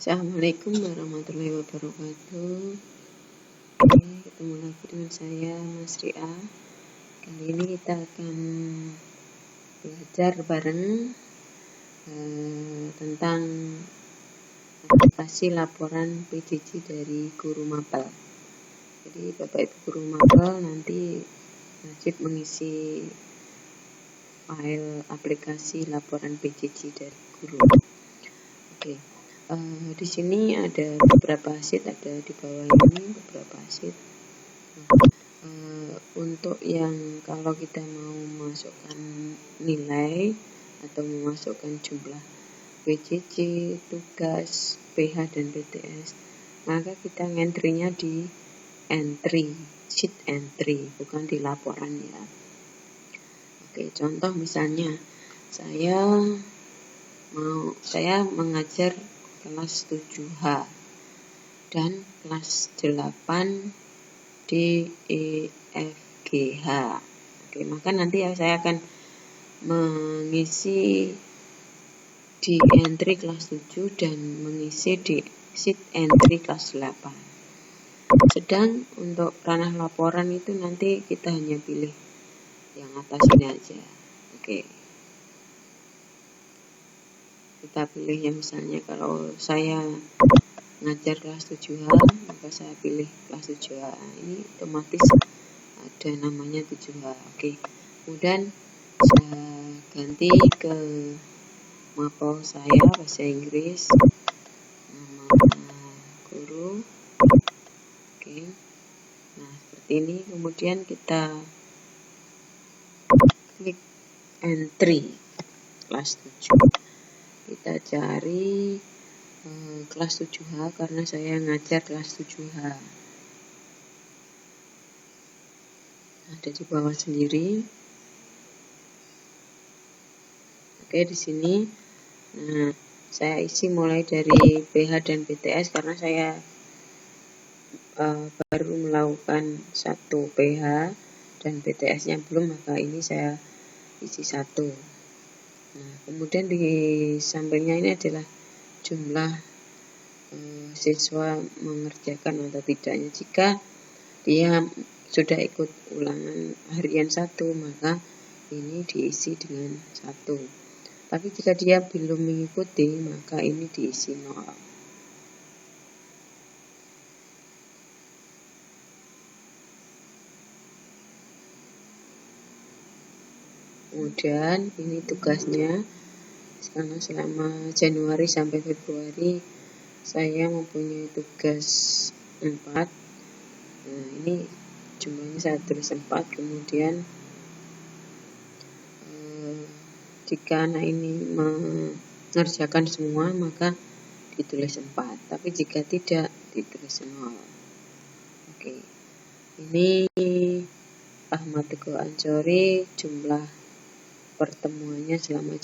Assalamualaikum warahmatullahi wabarakatuh. Oke, ketemu lagi dengan saya Mas Ria. Kali ini kita akan belajar bareng tentang adaptasi laporan PJJ dari guru mapel. Jadi Bapak Ibu guru mapel nanti wajib mengisi file aplikasi laporan PJJ dari guru. Oke. Di sini ada beberapa sheet, ada di bawah ini beberapa sheet. Untuk yang kalau kita mau memasukkan nilai atau memasukkan jumlah PJJ, tugas, PH dan PTS, maka kita entry-nya di entry, sheet entry, bukan di laporan ya. Oke, contoh misalnya saya mengajar kelas 7H dan kelas 8 DEFGH. Oke, maka nanti saya akan mengisi di entry kelas 7 dan mengisi di sheet entry kelas 8. Sedang untuk ranah laporan itu nanti kita hanya pilih yang atas ini aja. Oke. Kita pilih yang misalnya kalau saya ngajar kelas 7H, maka saya pilih kelas 7H. Ini otomatis ada namanya 7H. Oke. Kemudian saya ganti ke mapel saya bahasa Inggris, nama guru. Oke. Nah, seperti ini. Kemudian kita klik entry kelas 7. Kita cari kelas 7H karena saya ngajar kelas 7H. Ada di bawah sendiri. Oke, di sini. Nah, saya isi mulai dari PH dan PTS karena saya baru melakukan satu PH dan PTS-nya belum, maka ini saya isi satu. Nah, kemudian di sampingnya ini adalah jumlah siswa mengerjakan atau tidaknya. Jika dia sudah ikut ulangan harian 1, maka ini diisi dengan 1. Tapi jika dia belum mengikuti, maka ini diisi 0. Kemudian ini tugasnya, karena selama Januari sampai Februari saya mempunyai tugas 4. Nah, ini jumlahnya saya tulis 4. Kemudian jika anak ini mengerjakan semua, maka ditulis 4. Tapi jika tidak, ditulis 0. Oke. Ini Ahmad Teguh Ansori, jumlah pertemuannya selama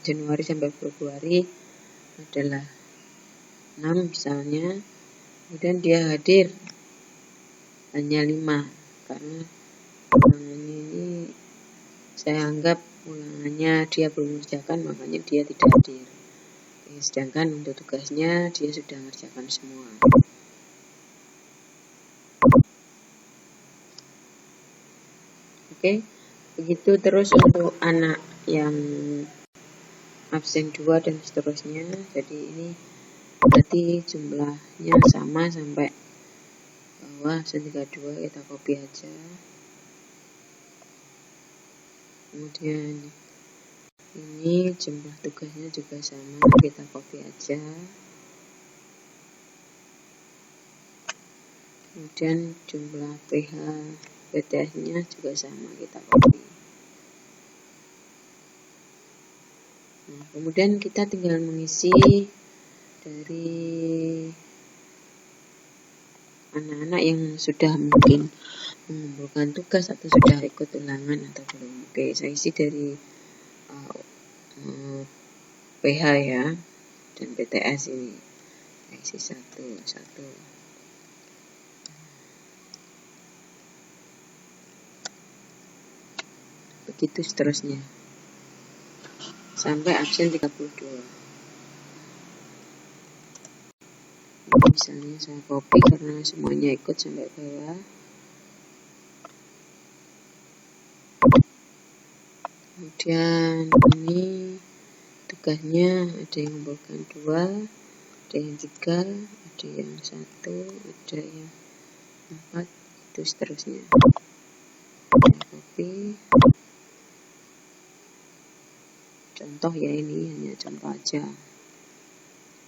Januari sampai Februari adalah 6 misalnya. Kemudian dia hadir hanya 5 karena ulangannya ini saya anggap ulangannya dia belum mengerjakan, makanya dia tidak hadir. Sedangkan untuk tugasnya dia sudah mengerjakan semua. Oke. Begitu terus untuk anak yang absen 2 dan seterusnya. Jadi ini berarti jumlahnya sama sampai bawah, absen 32 kita copy aja. Kemudian ini jumlah tugasnya juga sama, kita copy aja. Kemudian jumlah PH PTS-nya juga sama, kita copy. Nah, kemudian kita tinggal mengisi dari anak-anak yang sudah mungkin mengumpulkan tugas atau sudah ikut ulangan atau belum. Oke, saya isi dari PH ya, dan PTS ini. Saya isi satu. Begitu seterusnya sampai absen 32. Misalnya saya copy karena semuanya ikut sampai bawah. Kemudian ini tugasnya ada yang mengumpulkan 2, ada yang 3, ada yang 1, ada yang 4, itu seterusnya. Saya copy. Contoh ya, ini hanya contoh aja.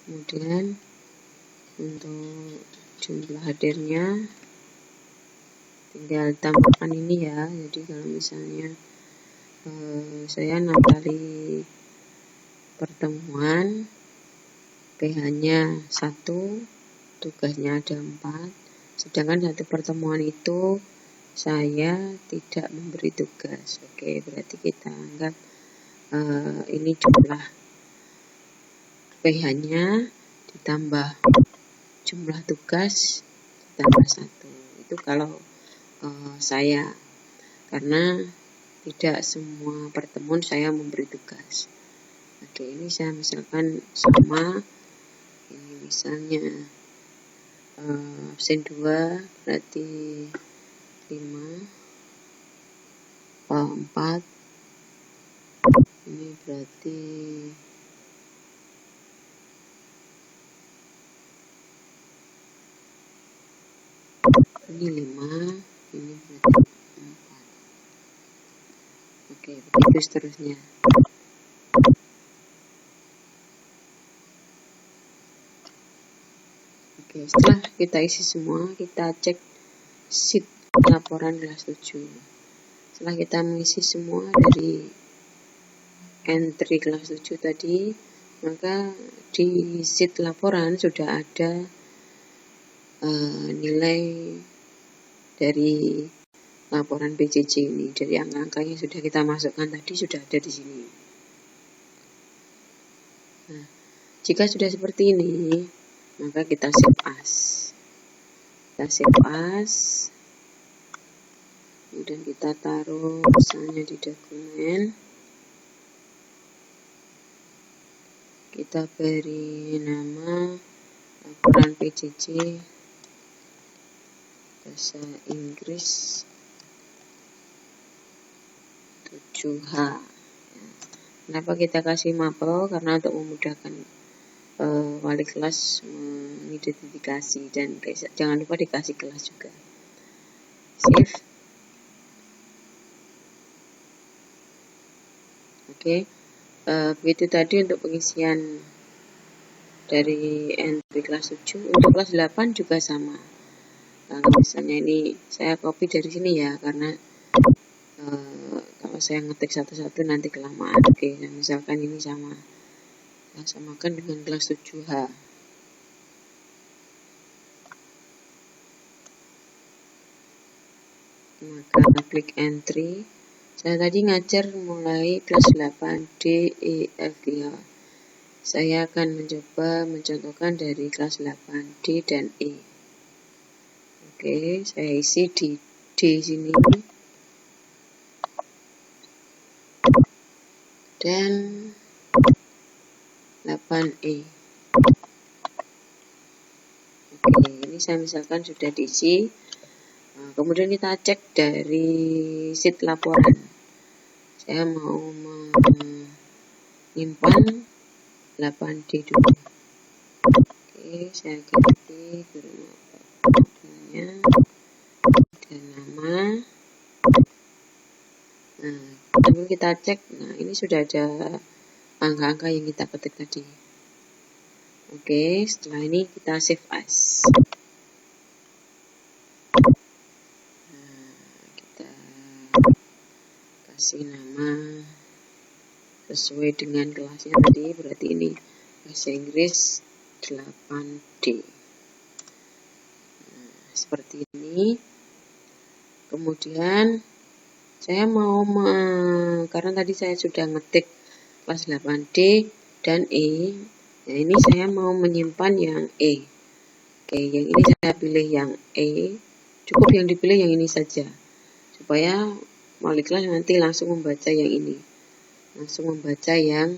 Kemudian untuk jumlah hadirnya tinggal tambahkan ini ya. Jadi kalau misalnya saya 6 kali pertemuan, PH-nya 1, tugasnya ada 4, sedangkan satu pertemuan itu saya tidak memberi tugas. Oke, berarti kita anggap ini jumlah PH-nya ditambah jumlah tugas ditambah 1. Itu kalau saya, karena tidak semua pertemuan saya memberi tugas. Oke, ini saya misalkan sama, ini misalnya absen 2 berarti 5, 4, ini berarti ini 5, ini berarti 4. Oke, begitu seterusnya. Oke, setelah kita isi semua, kita cek sheet laporan kelas 7. Setelah kita mengisi semua dari entry kelas 7 tadi, maka di sheet laporan sudah ada nilai dari laporan PJJ ini. Dari angka-angka yang sudah kita masukkan tadi sudah ada di sini. Nah, jika sudah seperti ini, maka kita save as. Kita save as. Kemudian kita taruh misalnya di dokumen. Kita beri nama laporan PJJ bahasa Inggris 7H. Kenapa kita kasih mapel? Karena untuk memudahkan wali kelas mengidentifikasi, dan jangan lupa dikasih kelas juga. Save. Oke. Begitu tadi untuk pengisian dari entry kelas 7. Untuk kelas 8 juga sama. Kalau misalnya ini saya copy dari sini ya, karena kalau saya ngetik satu-satu nanti kelamaan. Oke, misalkan ini sama. Saya samakan dengan kelas 7H. Maka klik entry. Saya tadi ngajar mulai kelas 8 D, E, F, G, H. Saya akan mencoba mencontohkan dari kelas 8 D dan E. Oke, saya isi di D sini. Dan 8E. Oke, ini saya misalkan sudah diisi. Kemudian kita cek dari sheet laporan. Saya mau menyimpan 8D dulu. Oke, saya ganti guru matanya dan nama. Nah, lalu kita cek. Nah, ini sudah ada angka-angka yang kita ketik tadi. Oke, setelah ini kita save as. Kasih nama sesuai dengan kelasnya tadi, berarti ini bahasa Inggris 8D. Nah, seperti ini. Kemudian saya mau karena tadi saya sudah ngetik kelas 8D dan E. Nah, ini saya mau menyimpan yang E. Oke, yang ini saya pilih yang E. Cukup yang dipilih yang ini saja, supaya wali kelas nanti langsung membaca yang ini, langsung membaca yang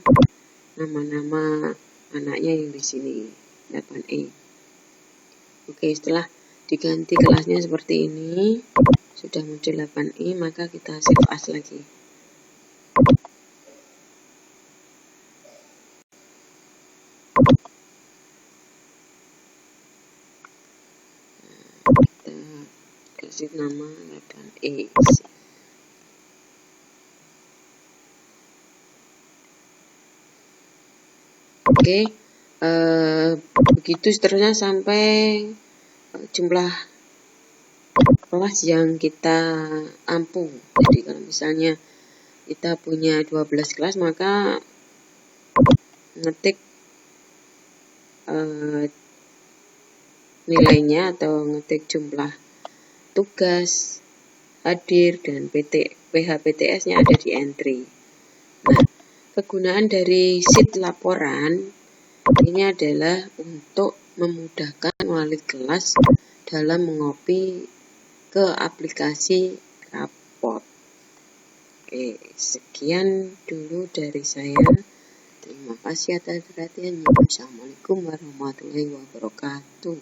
nama-nama anaknya yang di sini 8E. Oke, setelah diganti kelasnya seperti ini, sudah muncul 8i, maka kita save as lagi. Kita kasih nama 8i. Oke, begitu seterusnya sampai jumlah kelas yang kita ampu. Jadi kalau misalnya kita punya 12 kelas, maka ngetik nilainya atau ngetik jumlah tugas, hadir, dan PHPTS-nya ada di entry. Nah, kegunaan dari sheet laporan ini adalah untuk memudahkan wali kelas dalam mengopi ke aplikasi raport. Oke, sekian dulu dari saya. Terima kasih atas perhatiannya. Assalamualaikum warahmatullahi wabarakatuh.